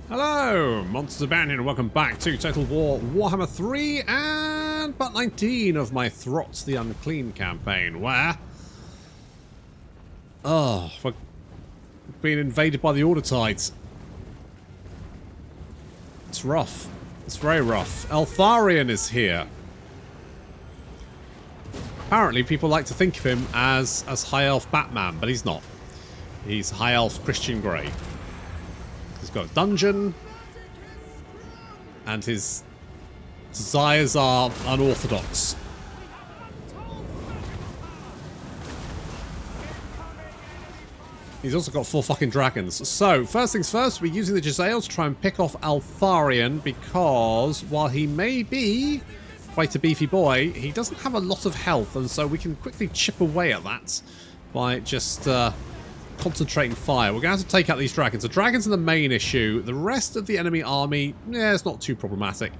Hello, Monsters of Banyan, and welcome back to Total War Warhammer 3 and part 19 of my Throt the Unclean campaign, where... we're being invaded by the Tides. It's rough. It's very rough. Eltharion is here. Apparently people like to think of him as High Elf Batman, but he's not. He's High Elf Christian Grey. He's got a dungeon, and his desires are unorthodox. He's also got 4 fucking dragons. So, first things first, we're using the Jezzail to try and pick off Eltharion, because while he may be quite a beefy boy, he doesn't have a lot of health, and so we can quickly chip away at that by just... concentrating fire. We're going to have to take out these dragons. The dragons are the main issue. The rest of the enemy army, yeah, it's not too problematic.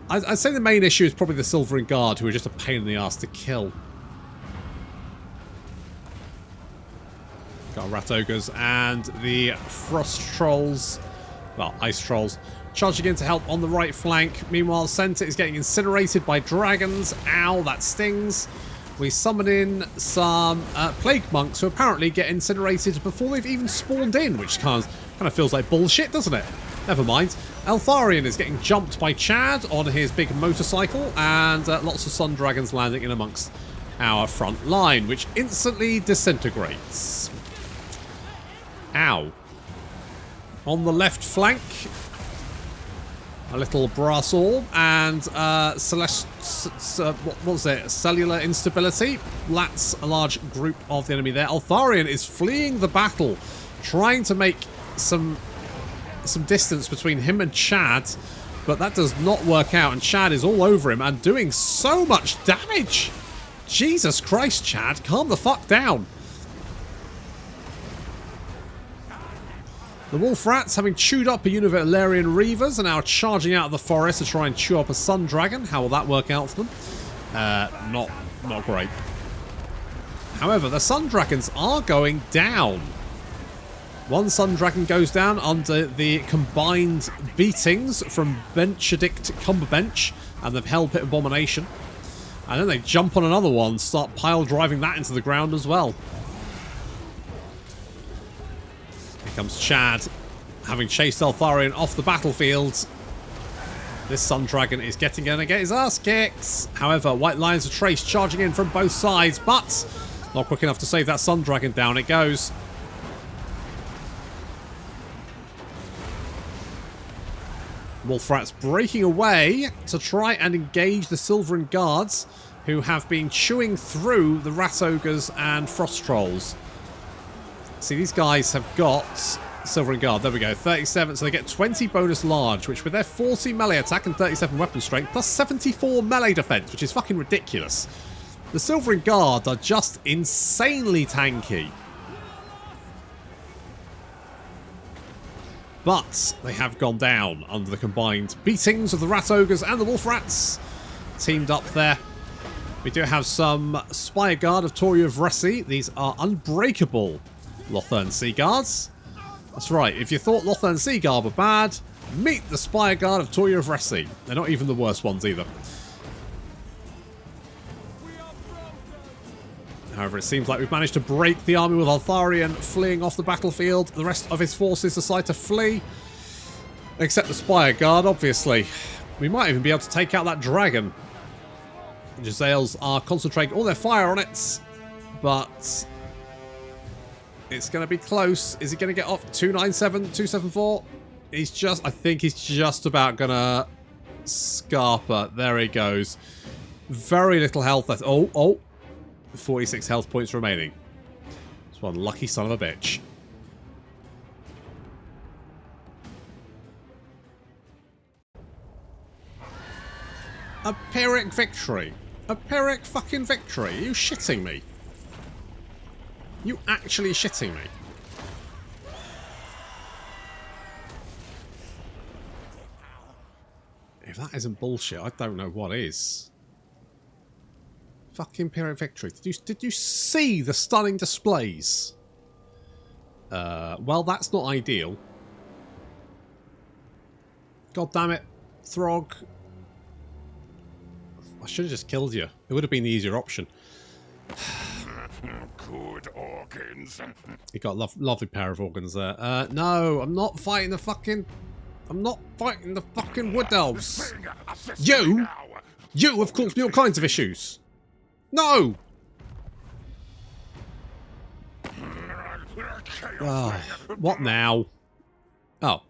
I'd say the main issue is probably the Silvering Guard, who are just a pain in the ass to kill. Got Rat Ogres and the Frost Trolls, well, Ice Trolls, charging in to help on the right flank. Meanwhile, the centre is getting incinerated by dragons. Ow, that stings. We summon in some Plague Monks who apparently get incinerated before they've even spawned in, which kind of feels like bullshit, doesn't it? Never mind. Eltharion is getting jumped by Chad on his big motorcycle, and lots of Sun Dragons landing in amongst our front line, which instantly disintegrates. Ow. On the left flank, a little brass orb and what was it? Cellular instability. That's a large group of the enemy there. Eltharion is fleeing the battle, trying to make some distance between him and Chad, but that does not work out, and Chad is all over him and doing so much damage. Jesus Christ, Chad, calm the fuck down. The Wolf Rats, having chewed up a unit of Valerian Reavers, are now charging out of the forest to try and chew up a Sun Dragon. How will that work out for them? Not great. However, the Sun Dragons are going down. One Sun Dragon goes down under the combined beatings from Benchedict Cumberbench and the Hell Pit Abomination. And then they jump on another one, start pile driving that into the ground as well. Comes Chad, having chased Eltharion off the battlefield. This Sun Dragon is gonna get his ass kicked. However, White Lions of Trace charging in from both sides, but not quick enough to save that Sun Dragon. Down it goes. Wolf Rats breaking away to try and engage the Silvering Guards, who have been chewing through the Rat Ogres and Frost Trolls. See, these guys have got Silvering Guard. There we go. 37. So they get 20 bonus large, which with their 40 melee attack and 37 weapon strength, plus 74 melee defense, which is fucking ridiculous. The Silvering Guard are just insanely tanky. But they have gone down under the combined beatings of the Rat Ogres and the Wolf Rats. Teamed up there. We do have some Spire Guard of Tory of Ressi. These are unbreakable Lothern Sea Guards. That's right, if you thought Lothern Sea Guard were bad, meet the Spire Guard of Toya of Ressi. They're not even the worst ones either. However, it seems like we've managed to break the army with Eltharion fleeing off the battlefield. The rest of his forces decide to flee. Except the Spire Guard, obviously. We might even be able to take out that dragon. The Jezzails are concentrating all their fire on it, but it's going to be close. Is he going to get off? 297, 274? I think he's just about going to Scarper. There he goes. Very little health left. Oh. 46 health points remaining. It's one lucky son of a bitch. A Pyrrhic victory. A Pyrrhic fucking victory. Are you shitting me? You actually shitting me? If that isn't bullshit, I don't know what is. Fucking Pyrrhic victory. Did you see the stunning displays? Well, that's not ideal. God damn it, Throg. I should have just killed you. It would have been the easier option. Good organs. You got a lovely pair of organs there. No, I'm not fighting the fucking... I'm not fighting the fucking wood elves. You have caused me all kinds of issues. No! Oh, what now? Oh.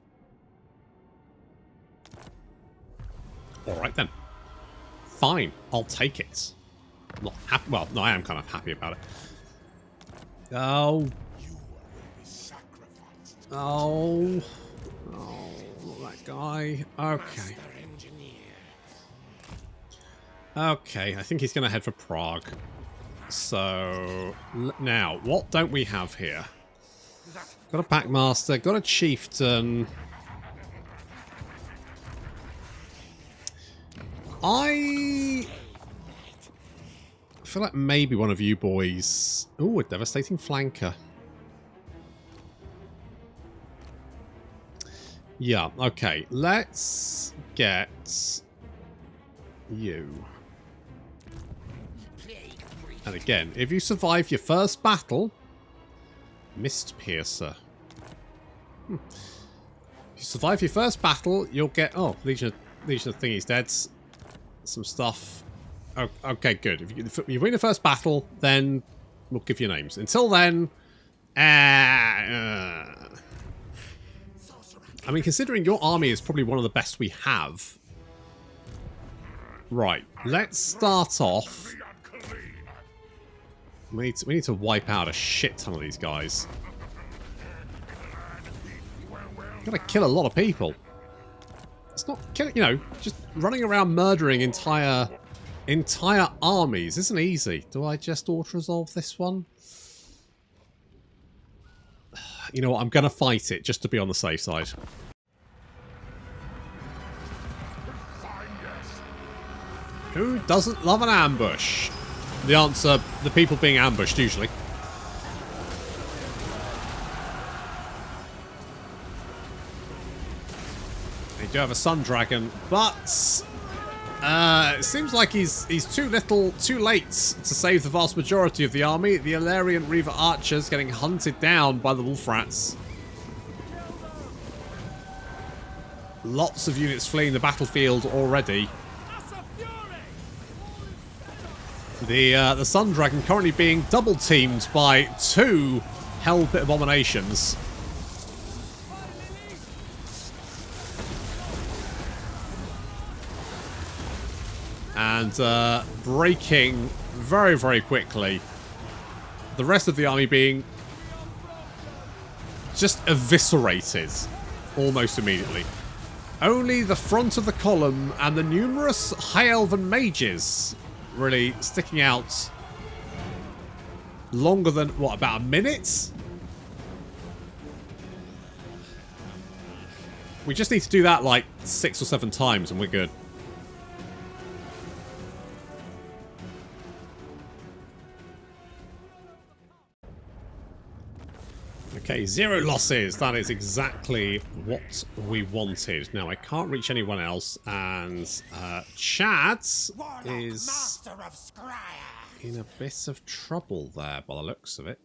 Alright then. Fine, I'll take it. Not happy. Well, no, I am kind of happy about it. Oh. Oh. Oh, not that guy. Okay. Okay, I think he's going to head for Prague. So, now, what don't we have here? Got a Packmaster, got a Chieftain. I feel like maybe one of you boys... Ooh, a devastating flanker. Yeah, okay. Let's get you. And again, if you survive your first battle... Mist Piercer. If you survive your first battle, you'll get... Oh, Legion of Thingy's dead. Some stuff. Oh, okay, good. If you win the first battle, then we'll give you names. Until then... I mean, considering your army is probably one of the best we have. Right, let's start off... We need to wipe out a shit ton of these guys. Gotta kill a lot of people. It's not killing, you know, just running around murdering entire armies isn't easy. Do I just auto-resolve this one? You know what, I'm gonna fight it just to be on the safe side. Who doesn't love an ambush? The answer, the people being ambushed, usually. They do have a Sun Dragon, but it seems like he's too late to save the vast majority of the army. The Illyrian Reaver Archers getting hunted down by the Wolf Rats. Lots of units fleeing the battlefield already. The Sun Dragon currently being double teamed by 2 Hell Pit Abominations. And breaking very, very quickly. The rest of the army being just eviscerated almost immediately. Only the front of the column and the numerous High Elven mages really sticking out longer than, what, about a minute? We just need to do that like 6 or 7 times and we're good. Okay, 0 losses. That is exactly what we wanted. Now, I can't reach anyone else, and Chad is in a bit of trouble there, by the looks of it.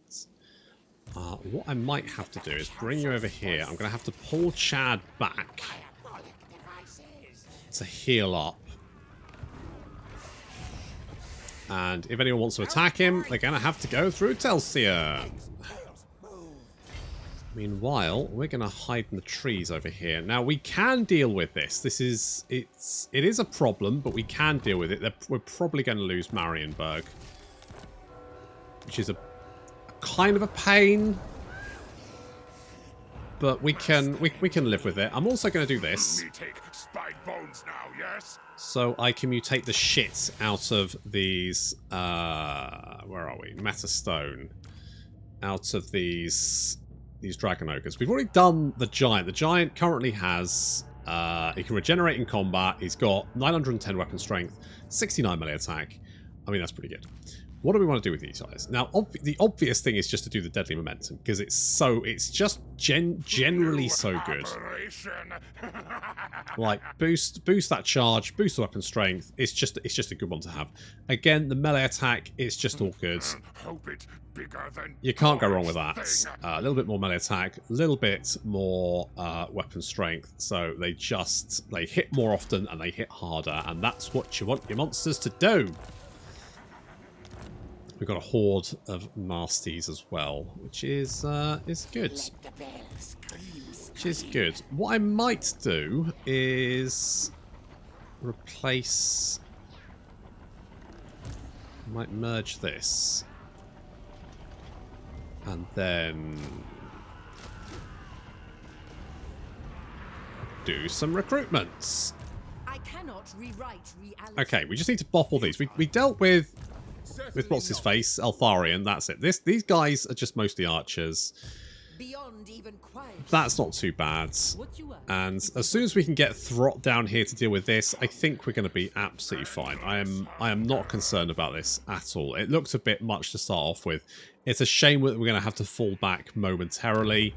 What I might have to do is bring you over here. I'm going to have to pull Chad back to heal up. And if anyone wants to attack him, they're going to have to go through Telsian. Meanwhile, we're going to hide in the trees over here. Now, we can deal with this. It is a problem, but we can deal with it. We're probably going to lose Marienburg, which is a kind of a pain, but we can live with it. I'm also going to do this, so I can mutate the shit out of these. Where are we? Meta Stone. Out of these Dragon Ogres. We've already done the Giant. The Giant currently has... he can regenerate in combat. He's got 910 weapon strength, 69 melee attack. I mean, that's pretty good. What do we want to do with these guys? Now, the obvious thing is just to do the deadly momentum, because it's just generally so good. Like, boost that charge, boost the weapon strength. It's just a good one to have. Again, the melee attack, it's just all good. You can't go wrong with that. A little bit more melee attack, a little bit more weapon strength. So they hit more often and they hit harder, and that's what you want your monsters to do. We've got a horde of nasties as well, which is good. Which is good. What I might do is replace. I might merge this, and then do some recruitments. I cannot rewrite reality. Okay, we just need to bop all these. We dealt with what's his face, Altharian. That's it. These guys are just mostly archers. Beyond even quiet. That's not too bad. And as soon as we can get Throt down here to deal with this, I think we're going to be absolutely fine. I am not concerned about this at all. It looks a bit much to start off with. It's a shame that we're going to have to fall back momentarily,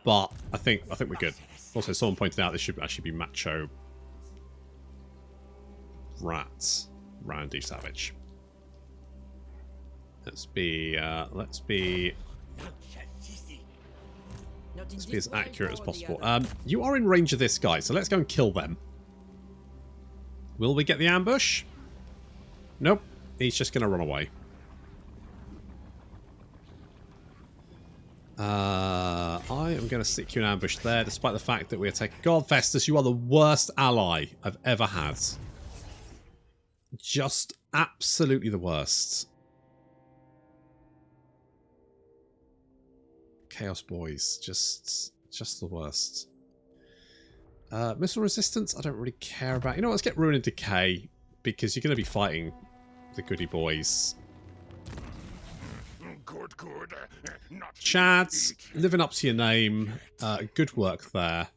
but I think we're good. Also, someone pointed out this should actually be Macho Randy Savage. Let's be as accurate as possible. You are in range of this guy, so let's go and kill them. Will we get the ambush? Nope. He's just going to run away. I am going to stick you in ambush there, despite the fact that we are taking... God, Festus, you are the worst ally I've ever had. Just absolutely the worst. Chaos Boys, just the worst. Missile resistance, I don't really care about. You know what, let's get Ruin and Decay, because you're going to be fighting the goody boys. Good. Chads, living up to your name. Good work there.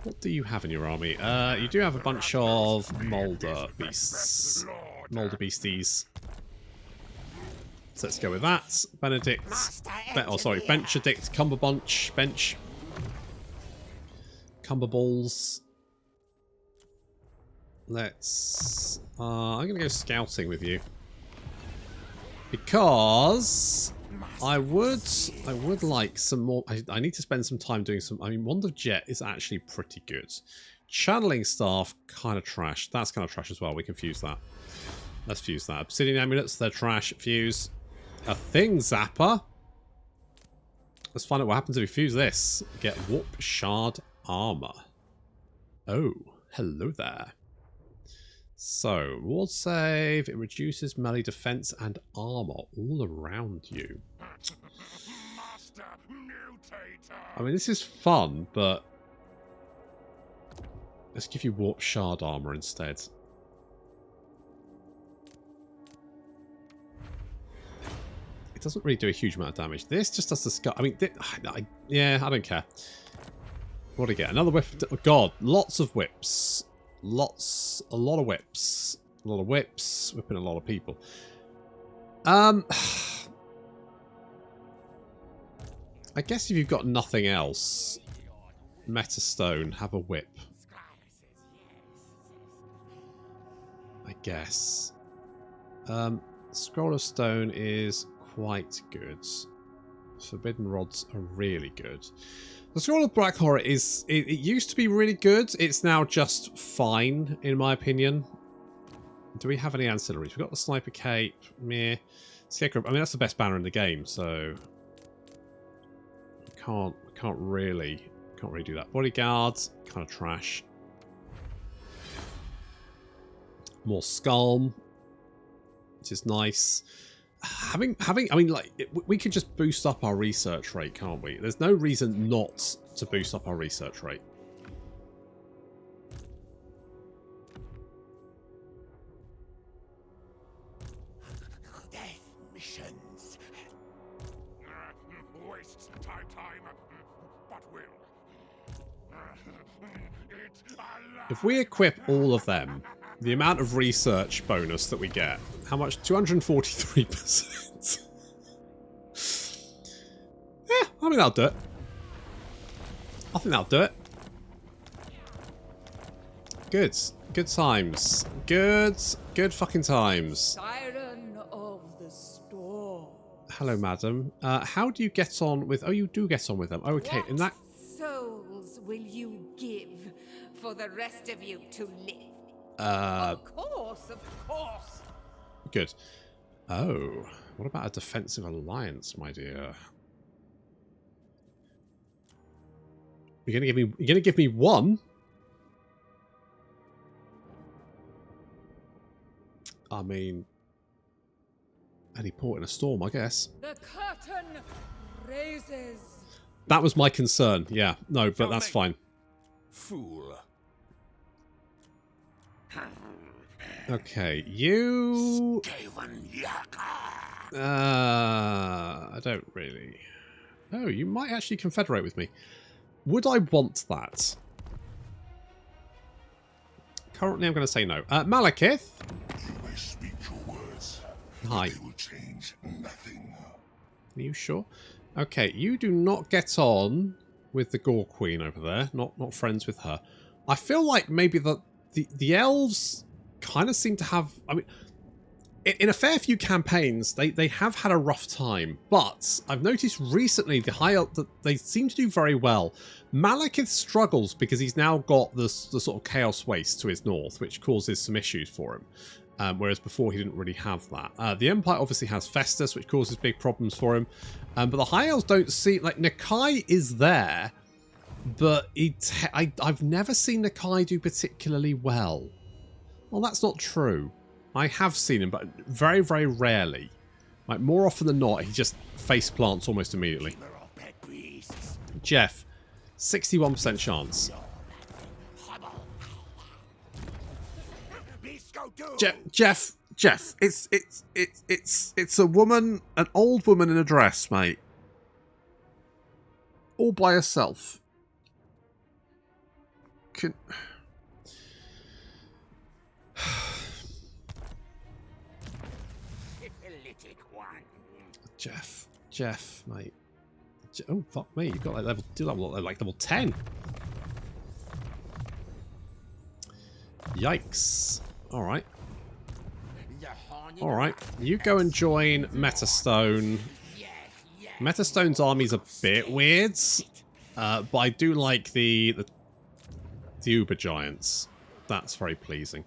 What do you have in your army? You do have a bunch of Moulder beasts. Moulder beasties. So let's go with that. Benedict. Benchedict. Bench. Cumberballs. Let's... I'm going to go scouting with you. Because... I would like some more... I need to spend some time doing some... I mean, Wand of Jet is actually pretty good. Channeling Staff, kind of trash. That's kind of trash as well. We can fuse that. Let's fuse that. Obsidian Amulets, they're trash. Fuse. A Thing Zapper. Let's find out what happens if we fuse this. Get Warp Shard Armor. Oh, hello there. So, ward save. It reduces melee defense and armor all around you. I mean, this is fun, but let's give you Warp Shard Armor instead. It doesn't really do a huge amount of damage. This just does the skull. I mean, yeah, I don't care. What do you get? Another whip. Oh, God, lots of whips. A lot of whips. A lot of whips. Whipping a lot of people. I guess if you've got nothing else, Meta Stone, have a whip. I guess. Scroll of Stone is quite good. Forbidden Rods are really good. The Scroll of Black Horror is... It used to be really good. It's now just fine, in my opinion. Do we have any ancillaries? We've got the Sniper Cape. Meh. Scarecrow. I mean, that's the best banner in the game, so... Can't really do that. Bodyguards, kind of trash. More Skull, which is nice. I mean, like, we could just boost up our research rate, can't we? There's no reason not to boost up our research rate. Death missions. Wastes time, but will. If we equip all of them, the amount of research bonus that we get, how much? 243%. Yeah, I mean, that'll do it. I think that'll do it. Good. Good times. Good fucking times. Siren of the storm. Hello, madam. How do you get on with... Oh, you do get on with them. Oh, okay, in that... Souls will you give for the rest of you to live? Of course, of course. Good. Oh, what about a defensive alliance, my dear? You're gonna give me one? I mean, any port in a storm, I guess. The curtain raises. That was my concern. Yeah, no, but that's fine. Fool. Okay, you... I don't really... Oh, you might actually confederate with me. Would I want that? Currently, I'm going to say no. Malekith? You may speak your words. Hi. They will change nothing. Are you sure? Okay, you do not get on with the Gore Queen over there. Not friends with her. I feel like maybe the elves kind of seem to have... I mean, in a fair few campaigns, they have had a rough time. But I've noticed recently the high elf that they seem to do very well. Malekith struggles because he's now got the sort of Chaos Waste to his north, which causes some issues for him. Whereas before he didn't really have that. The Empire obviously has Festus, which causes big problems for him. But the High Elves don't see... Like, Nakai is there, but I've never seen Nakai do particularly well. Well, that's not true. I have seen him, but very, very rarely. Like, more often than not, he just face plants almost immediately. Jeff, 61% chance. Jeff, it's a woman, an old woman in a dress, mate. All by herself. Jeff, mate. Oh, fuck me. You've got like level 10. Yikes. Alright. Alright. You go and join Metastone. Metastone's army's a bit weird. But I do like the Uber Giants. That's very pleasing.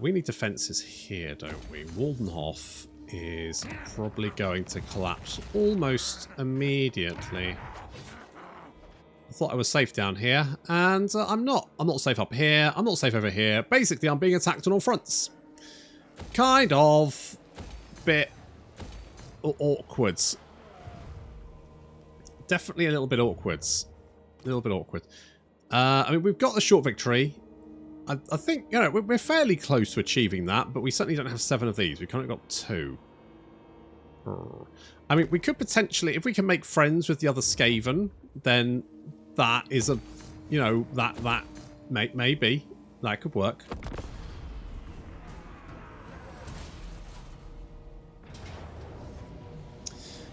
We need defences here, don't we? Waldenhof is probably going to collapse almost immediately. I thought I was safe down here, and I'm not. I'm not safe up here. I'm not safe over here. Basically, I'm being attacked on all fronts. Kind of bit awkward. Definitely a little bit awkward. A little bit awkward. I mean, we've got the short victory. I think, you know, we're fairly close to achieving that, but we certainly don't have 7 of these. We've kind of got 2. I mean, we could potentially, if we can make friends with the other Skaven, then that is a, you know, that maybe that could work.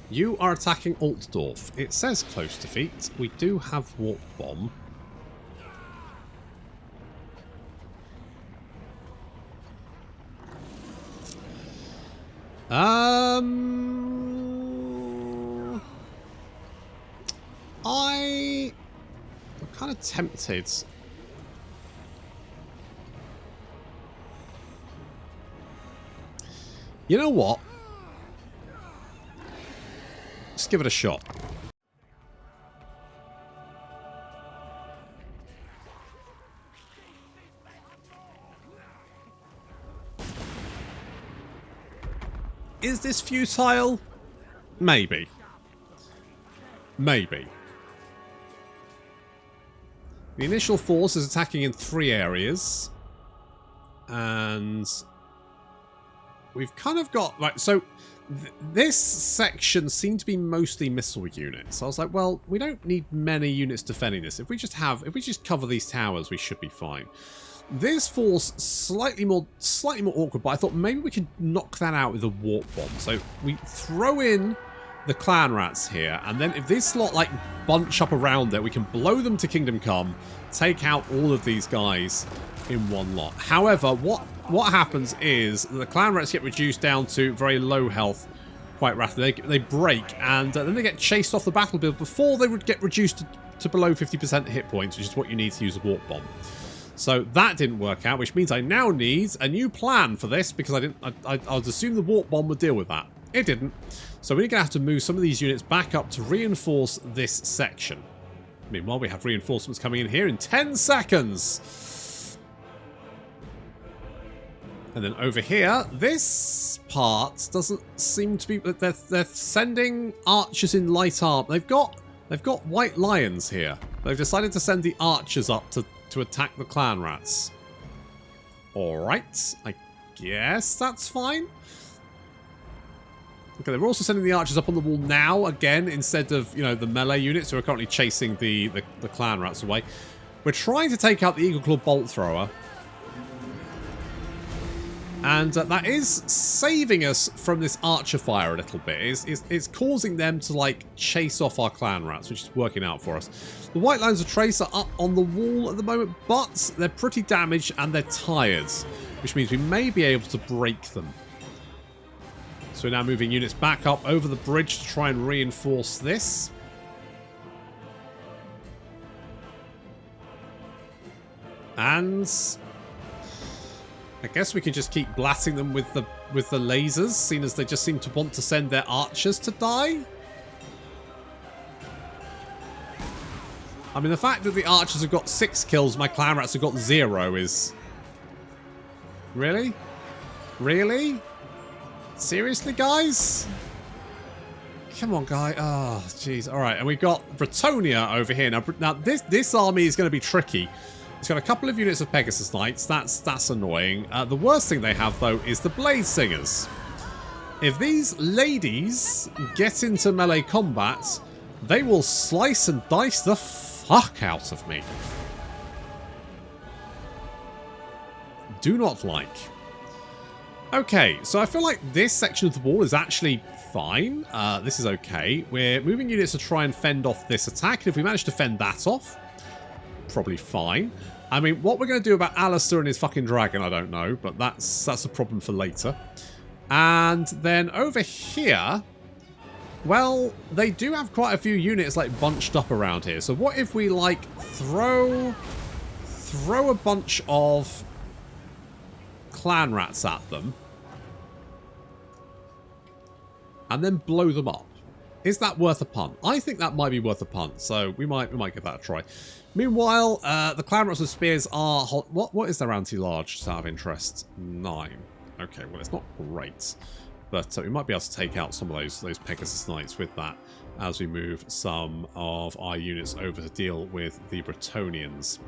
You are attacking Altdorf. It says close defeat. We do have Warp Bomb. I'm kind of tempted. You know what? Let's give it a shot. Is this futile? Maybe. Maybe. The initial force is attacking in 3 areas. And we've kind of got... Right, so this section seemed to be mostly missile units. I was like, well, we don't need many units defending this. If we just cover these towers, we should be fine. This force slightly more awkward, but I thought maybe we could knock that out with a warp bomb. So we throw in the clan rats here, and then if this lot like bunch up around it, we can blow them to Kingdom Come, take out all of these guys in one lot. However, what happens is the clan rats get reduced down to very low health quite rapidly. They break, and then they get chased off the battlefield before they would get reduced to below 50% hit points, which is what you need to use a warp bomb. So that didn't work out, which means I now need a new plan for this, because I was assuming the warp bomb would deal with that. It didn't. So we're going to have to move some of these units back up to reinforce this section. Meanwhile, we have reinforcements coming in here in 10 seconds. And then over here, this part doesn't seem to be... They're sending archers in light armor. They've got white lions here. They've decided to send the archers up to attack the clan rats. Alright, I guess that's fine. Okay, they're also sending the archers up on the wall now, again, instead of, you know, the melee units who are currently chasing the clan rats away. We're trying to take out the Eagle Claw Bolt Thrower. And that is saving us from this archer fire a little bit. It's causing them to, like, chase off our clan rats, which is working out for us. The white lines of trace are up on the wall at the moment, but they're pretty damaged and they're tired, which means we may be able to break them. So we're now moving units back up over the bridge to try and reinforce this. And I guess we can just keep blasting them with the lasers, seeing as they just seem to want to send their archers to die. I mean, the fact that the archers have got 6 kills, my clan rats have got 0 is... Really? Really? Seriously, guys? Come on, guy. Oh, jeez. All right, and we've got Bretonnia over here. Now this army is going to be tricky. It's got a couple of units of Pegasus Knights. That's annoying. The worst thing they have, though, is the Blade Singers. If these ladies get into melee combat, they will slice and dice the fuck out of me. Do not like. Okay, so I feel like this section of the wall is actually fine. This is okay. We're moving units to try and fend off this attack. And if we manage to fend that off, probably fine. I mean, what we're going to do about Alistair and his fucking dragon, I don't know. But that's a problem for later. And then over here, well, they do have quite a few units like bunched up around here. So what if we like throw a bunch of clan rats at them and then blow them up? Is that worth a punt? I think that might be worth a punt, so we might give that a try. Meanwhile, the clan rats with spears are what is their anti-large, just out of interest? 9. Okay, well, it's not great, but we might be able to take out some of those Pegasus Knights with that as we move some of our units over to deal with the Bretonians.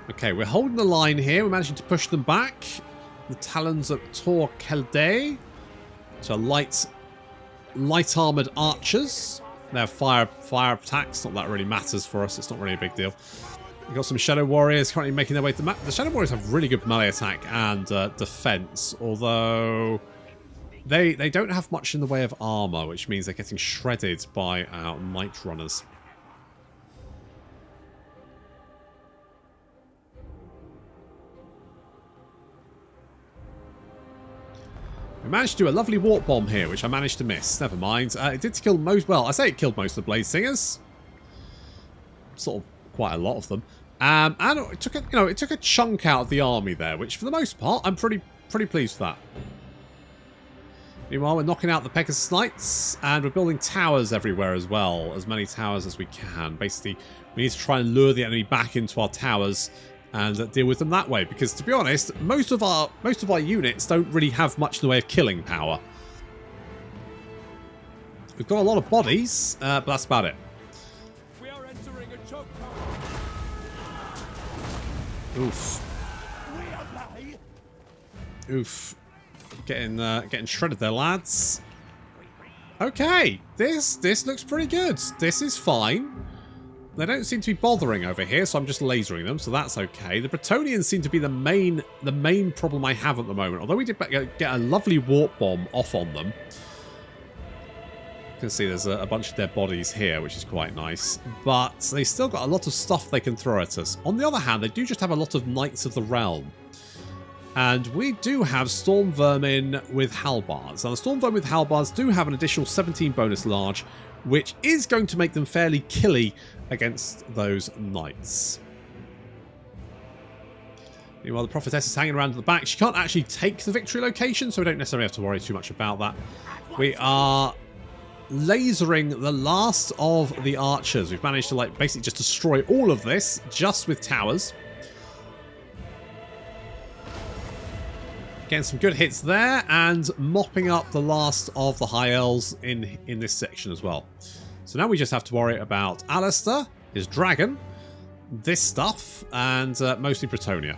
Okay, we're holding the line here. We're managing to push them back. The Talons of Tor Kelday, so light armored archers. They have fire attacks. Not that really matters for us. It's not really a big deal. We've got some Shadow Warriors currently making their way to the map. The Shadow Warriors have really good melee attack and defense, although they don't have much in the way of armor, which means they're getting shredded by our Night Runners. We managed to do a lovely warp bomb here, which I managed to miss. Never mind. It did kill most... Well, I say it killed most of the Blade Singers. Sort of quite a lot of them. And it took a, it took a chunk out of the army there, which for the most part, I'm pretty pleased with that. Meanwhile, we're knocking out the Pegasus Knights, and we're building towers everywhere as well. As many towers as we can. Basically, we need to try and lure the enemy back into our towers and deal with them that way, because to be honest, most of our units don't really have much in the way of killing power. We've got a lot of bodies, but that's about it. We are entering a choke. Oof. We are Oof. Getting shredded there, lads. Okay, this looks pretty good. This is fine. They don't seem to be bothering over here, so I'm just lasering them, so that's okay. The Bretonnians seem to be the main problem I have at the moment. Although we did get a lovely warp bomb off on them. You can see there's a bunch of dead bodies here, which is quite nice. But they still got a lot of stuff they can throw at us. On the other hand, they do just have a lot of Knights of the Realm. And we do have Storm Vermin with Halbards. Now, the Storm Vermin with Halbards do have an additional 17 bonus large, which is going to make them fairly killy against those Knights. Meanwhile, the Prophetess is hanging around at the back. She can't actually take the victory location, so we don't necessarily have to worry too much about that. We are lasering the last of the archers. We've managed to like basically just destroy all of this just with towers. Getting some good hits there, and mopping up the last of the High Elves in this section as well. So now we just have to worry about Alistair, his dragon, this stuff, and mostly Bretonnia.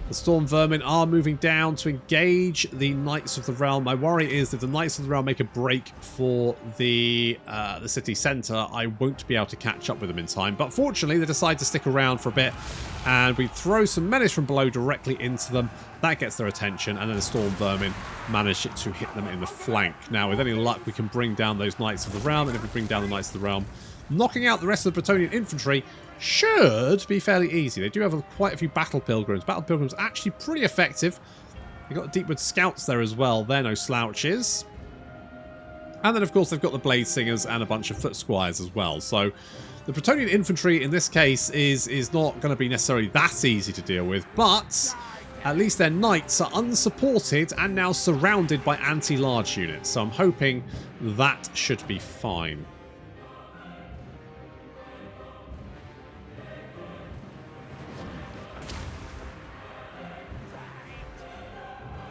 The Storm Vermin are moving down to engage the Knights of the Realm. My worry is that the Knights of the Realm make a break for the city centre, I won't be able to catch up with them in time. But fortunately, they decide to stick around for a bit, and we throw some menace from below directly into them. That gets their attention, and then the Storm Vermin manage to hit them in the flank. Now, with any luck, we can bring down those Knights of the Realm, and if we bring down the Knights of the Realm, knocking out the rest of the Bretonnian infantry should be fairly easy. They do have quite a few Battle Pilgrims. Battle Pilgrims are actually pretty effective. They've got Deepwood Scouts there as well. They're no slouches. And then, of course, they've got the Blade Singers and a bunch of Foot Squires as well. So the Bretonnian infantry in this case is not going to be necessarily that easy to deal with, but at least their knights are unsupported and now surrounded by anti-large units. So I'm hoping that should be fine.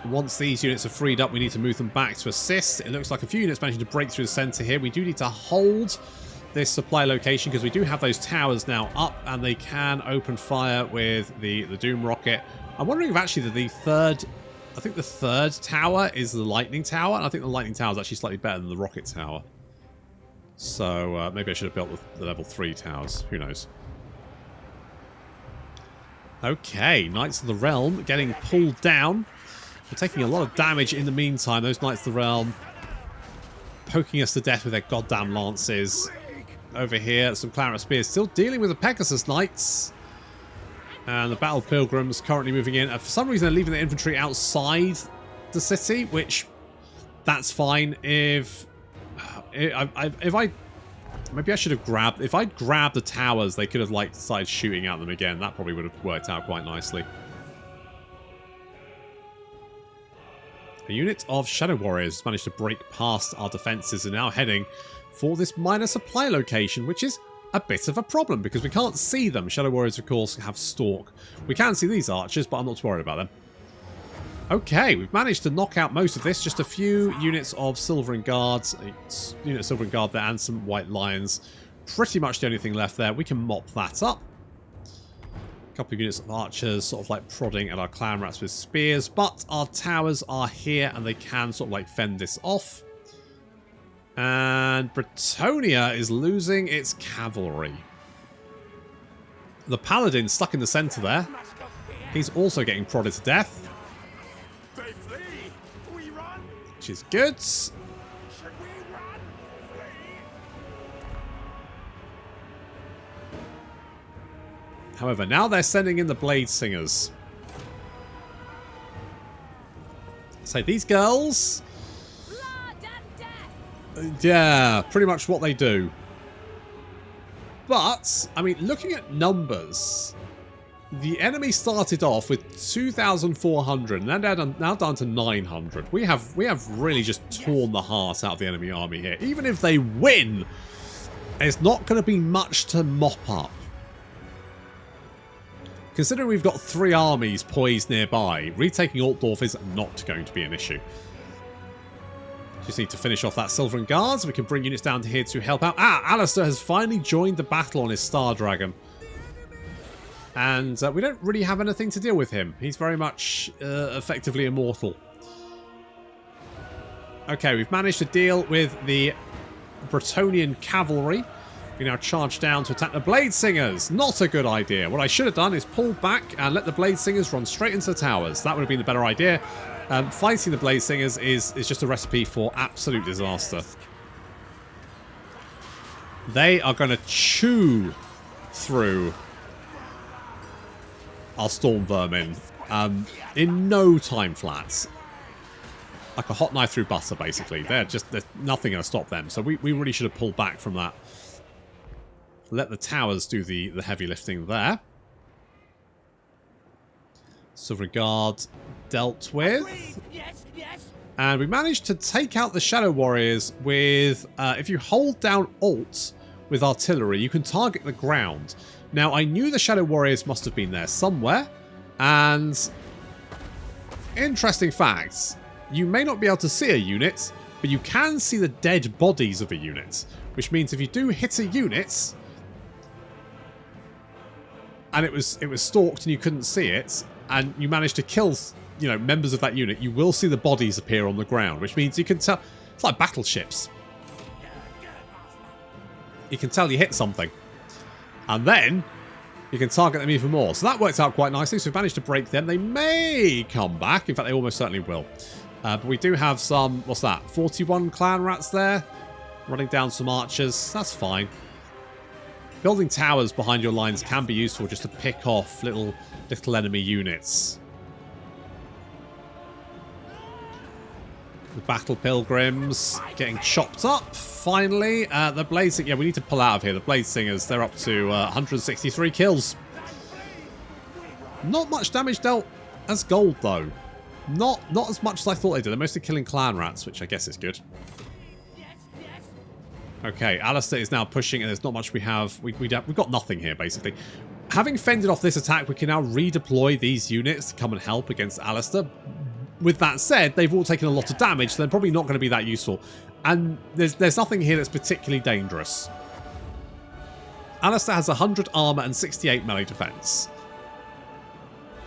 Once these units are freed up, we need to move them back to assist. It looks like a few units managing to break through the centre here. We do need to hold this supply location because we do have those towers now up, and they can open fire with the Doom Rocket. I'm wondering if actually the third tower is the Lightning Tower, and I think the Lightning Tower is actually slightly better than the Rocket Tower. So maybe I should have built the level 3 towers. Who knows? Okay, Knights of the Realm getting pulled down. We're taking a lot of damage in the meantime. Those Knights of the Realm poking us to death with their goddamn lances. Over here, some Claret Spears still dealing with the Pegasus Knights. And the Battle Pilgrims currently moving in. For some reason, they're leaving the infantry outside the city, which that's fine. If maybe I should have grabbed... If I'd grabbed the towers, they could have like started shooting at them again. That probably would have worked out quite nicely. A unit of Shadow Warriors has managed to break past our defences and now heading for this minor supply location, which is a bit of a problem because we can't see them. Shadow Warriors, of course, have Stalk. We can see these archers, but I'm not too worried about them. Okay, we've managed to knock out most of this. Just a few units of Silvering Guards, a unit of Silvering Guard there, and some White Lions. Pretty much the only thing left there. We can mop that up. Couple of units of archers sort of like prodding at our clan rats with spears, but our towers are here and they can sort of like fend this off. And Bretonnia is losing its cavalry. The paladin stuck in the center there. He's also getting prodded to death, which is good. However, now they're sending in the Blade Singers. So these girls... Yeah, pretty much what they do. But, I mean, looking at numbers, the enemy started off with 2,400 and they're now down to 900. We have really just torn the heart out of the enemy army here. Even if they win, there's not going to be much to mop up. Considering we've got 3 armies poised nearby, retaking Altdorf is not going to be an issue. Just need to finish off that Silvern Guards. We can bring units down here to help out. Alistair has finally joined the battle on his Star Dragon. And we don't really have anything to deal with him. He's very much effectively immortal. Okay, we've managed to deal with the Bretonnian cavalry. We now charge down to attack the Blade Singers. Not a good idea. What I should have done is pull back and let the Blade Singers run straight into the towers. That would have been the better idea. Fighting the Blade Singers is just a recipe for absolute disaster. They are going to chew through our Storm Vermin in no time flat. Like a hot knife through butter, basically. There's nothing going to stop them. So we really should have pulled back from that. Let the towers do the heavy lifting there. Sovereign Guard dealt with. And we managed to take out the Shadow Warriors with... if you hold down Alt with artillery, you can target the ground. Now, I knew the Shadow Warriors must have been there somewhere. And... interesting facts. You may not be able to see a unit, but you can see the dead bodies of a unit. Which means if you do hit a unit... and it was stalked and you couldn't see it, and you managed to kill, you know, members of that unit, you will see the bodies appear on the ground, which means you can tell. It's like battleships. You can tell you hit something, and then you can target them even more. So that works out quite nicely. So we've managed to break them. They may come back. In fact, they almost certainly will. But we do have some. What's that? 41 clan rats there, running down some archers. That's fine. Building towers behind your lines can be useful just to pick off little enemy units. The Battle Pilgrims getting chopped up, finally. The Blade Singers, yeah, we need to pull out of here. The Blade Singers, they're up to 163 kills. Not much damage dealt as gold, though. Not as much as I thought they did. They're mostly killing clan rats, which I guess is good. Okay, Alistair is now pushing, and there's not much we have. We've got nothing here, basically. Having fended off this attack, we can now redeploy these units to come and help against Alistair. With that said, they've all taken a lot of damage, so they're probably not going to be that useful. And there's nothing here that's particularly dangerous. Alistair has 100 armor and 68 melee defense.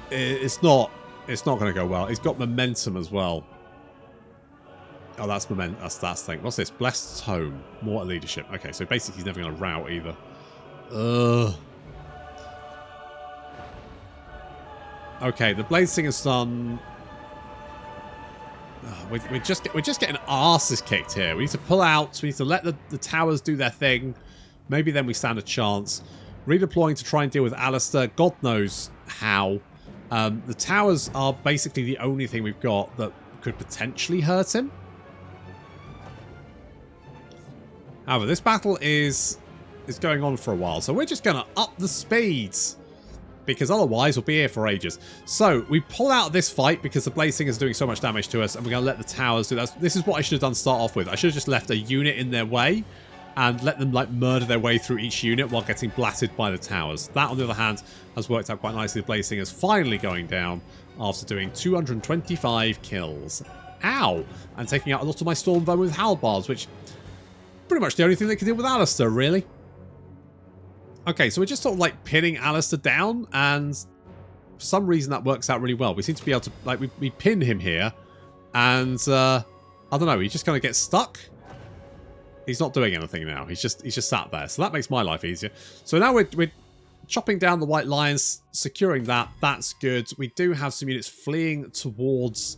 It's not going to go well. He's got momentum as well. Oh, that's momentum. That's the thing. What's this? Blessed Home. More leadership. Okay, so basically he's never going to rout either. Ugh. Okay, the Blade Singer's done. We're just getting asses kicked here. We need to pull out. We need to let the towers do their thing. Maybe then we stand a chance. Redeploying to try and deal with Alistair. God knows how. The towers are basically the only thing we've got that could potentially hurt him. However, this battle is going on for a while, so we're just going to up the speeds, because otherwise we'll be here for ages. So we pull out of this fight because the Blade Singer is doing so much damage to us, and we're going to let the towers do that. This is what I should have done to start off with. I should have just left a unit in their way and let them like murder their way through each unit while getting blatted by the towers. That, on the other hand, has worked out quite nicely. The Blade Singer is finally going down after doing 225 kills. Ow! And taking out a lot of my Storm Vermin with halbards, which... pretty much the only thing they can deal with Alistair, really. Okay, so we're just sort of like pinning Alistair down, and for some reason that works out really well. We seem to be able to, like, we pin him here, and I don't know, he just kind of gets stuck. He's not doing anything now. He's just sat there. So that makes my life easier. So now we're chopping down the White Lions, securing that. That's good. We do have some units fleeing towards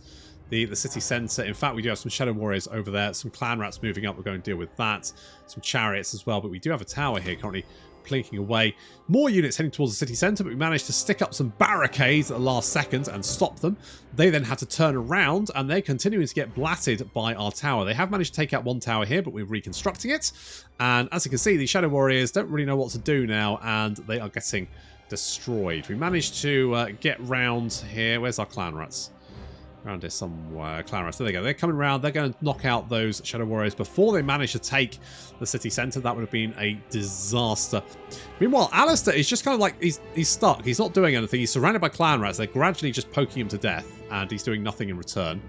the city centre. In fact, we do have some Shadow Warriors over there. Some Clan Rats moving up. We're going to deal with that. Some Chariots as well. But we do have a tower here currently plinking away. More units heading towards the city centre, but we managed to stick up some barricades at the last second and stop them. They then had to turn around, and they're continuing to get blatted by our tower. They have managed to take out one tower here, but we're reconstructing it. And as you can see, the Shadow Warriors don't really know what to do now, and they are getting destroyed. We managed to get round here. Where's our Clan Rats? Around here somewhere. Clan Rats. There they go. They're coming around. They're going to knock out those Shadow Warriors before they manage to take the city centre. That would have been a disaster. Meanwhile, Alistair is just kind of like, he's stuck. He's not doing anything. He's surrounded by Clan Rats. They're gradually just poking him to death, and he's doing nothing in return.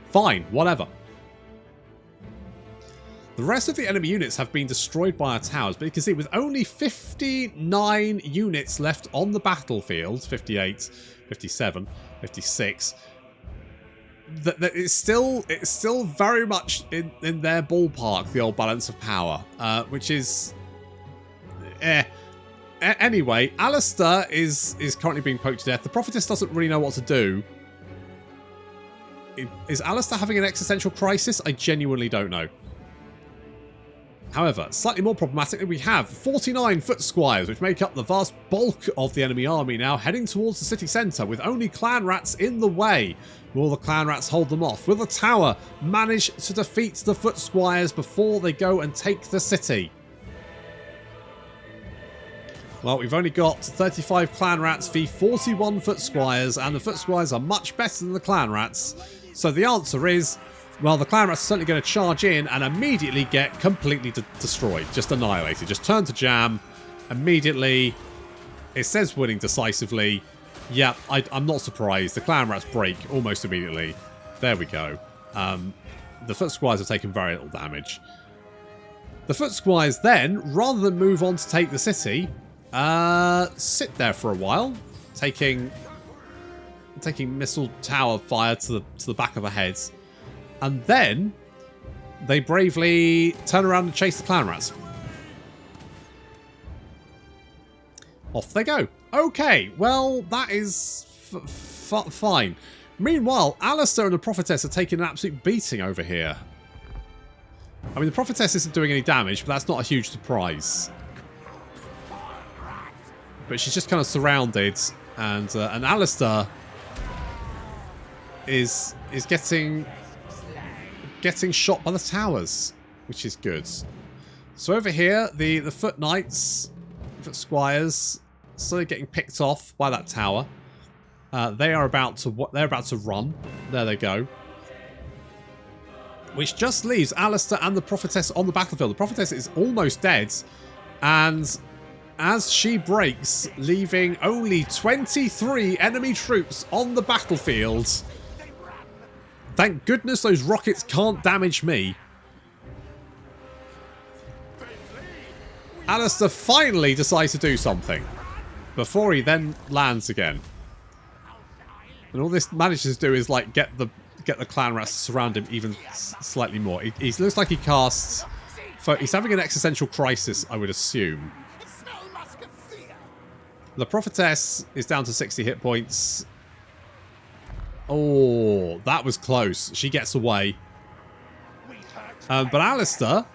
Fine. Whatever. The rest of the enemy units have been destroyed by our towers, but you can see with only 59 units left on the battlefield, 58, 57, 56, that it's still very much in their ballpark, the old balance of power, which is anyway. Alistair is currently being poked to death. The prophetess doesn't really know what to do. Is Alistair having an existential crisis? I genuinely don't know. However, slightly more problematically, we have 49 foot squires, which make up the vast bulk of the enemy army now, heading towards the city centre, with only clan rats in the way. Will the clan rats hold them off? Will the tower manage to defeat the foot squires before they go and take the city? Well, we've only got 35 clan rats v 41 foot squires, and the foot squires are much better than the clan rats. So the answer is, well, the clan rats are certainly going to charge in and immediately get completely destroyed, just annihilated, just turn to jam immediately. It says winning decisively. Yeah, I'm not surprised. The clan rats break almost immediately. There we go. The foot squires have taken very little damage. The foot squires then, rather than move on to take the city, sit there for a while, taking missile tower fire to the back of the heads. And then they bravely turn around and chase the clan rats. Off they go. Okay, well, that is fine. Meanwhile, Alistair and the prophetess are taking an absolute beating over here. I mean, the prophetess isn't doing any damage, but that's not a huge surprise. But she's just kind of surrounded, and Alistair is getting shot by the towers, which is good. So over here, the foot knights, foot squires, slowly getting picked off by that tower. They're about to run. There they go. Which just leaves Alistair and the prophetess on the battlefield. The prophetess is almost dead, and as she breaks, leaving only 23 enemy troops on the battlefield. Thank goodness those rockets can't damage me. Alistair finally decides to do something before he then lands again. And all this manages to do is like get the clan rats to surround him even slightly more. He looks like he casts. He's having an existential crisis, I would assume. The prophetess is down to 60 hit points. Oh, that was close. She gets away. But Alistair,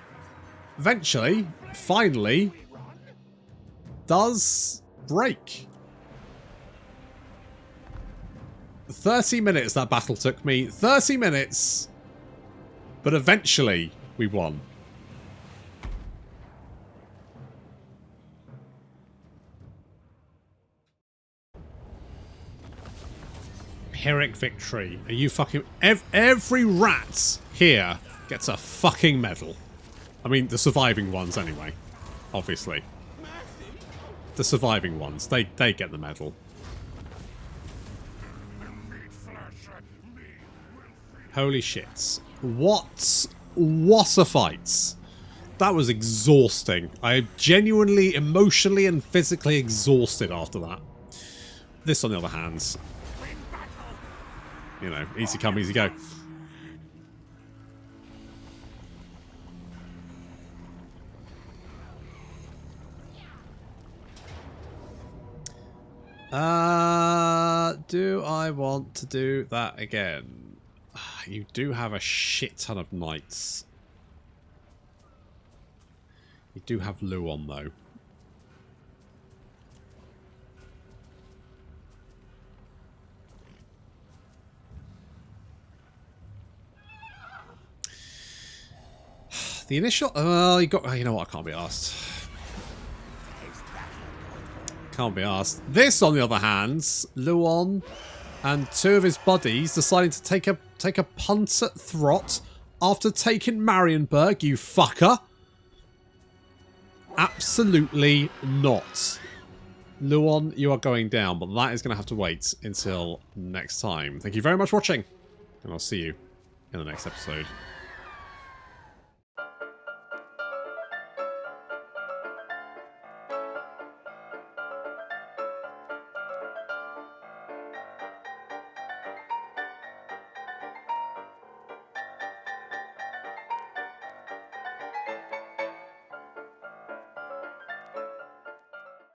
eventually, finally, does break. 30 minutes that battle took me. 30 minutes. But eventually, we won. Pyrrhic victory. Are you fucking... Every rat here gets a fucking medal. I mean, the surviving ones anyway. Obviously. The surviving ones. They get the medal. Holy shit. What a fight. That was exhausting. I am genuinely, emotionally and physically exhausted after that. This, on the other hand... You know, easy come, easy go. Do I want to do that again? You do have a shit ton of knights. You do have Luon, though. The initial... you got... you know what? I can't be asked. Can't be asked. This, on the other hand, Luon and two of his buddies deciding to take a punt at Throt after taking Marienburg, you fucker. Absolutely not. Luon, you are going down, but that is going to have to wait until next time. Thank you very much for watching, and I'll see you in the next episode.